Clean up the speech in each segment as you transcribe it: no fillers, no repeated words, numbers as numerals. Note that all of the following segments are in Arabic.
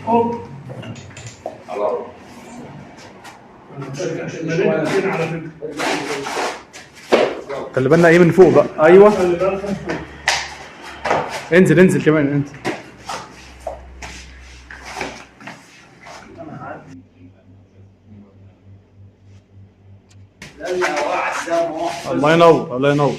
هوب على خلي بالنا ايه من فوق بقى. ايوه انزل انزل كمان انزل. الله ينور الله ينور.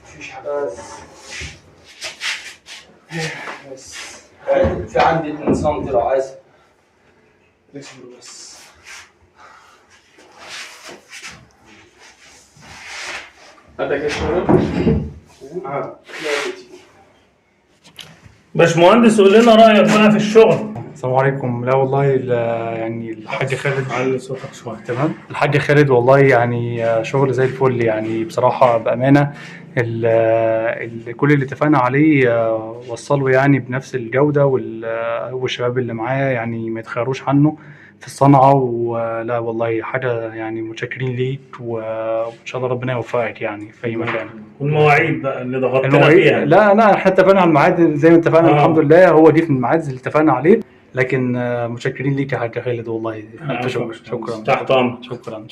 مفيش حاجة بس في عندي 2 سم لو عايز اصبر بس. عندك ايش باشمهندس قول لنا رايك بقى في الشغل. السلام عليكم. لا والله يعني الحاج خالد علي صوتك شويه. تمام. الحاج خالد والله يعني شغل زي الفل يعني بصراحة بأمانة. كل اللي اتفقنا عليه وصله يعني بنفس الجودة والشباب اللي معاه يعني ما يتخيروش عنه في الصنعة. ولا والله حاجة يعني متشكرين ليك وإن شاء الله ربنا يوفقك يعني في أي مكان. والمواعيد بقى اللي ضغطنا فيها. لا احنا اتفقنا على الميعاد زي ما اتفقنا. الحمد لله هو دي في الميعاد اللي اتفقنا عليه. لكن متشكرين ليك يا حاج خالد والله. ألف شكر. شكرا تحت امرك. شكرا.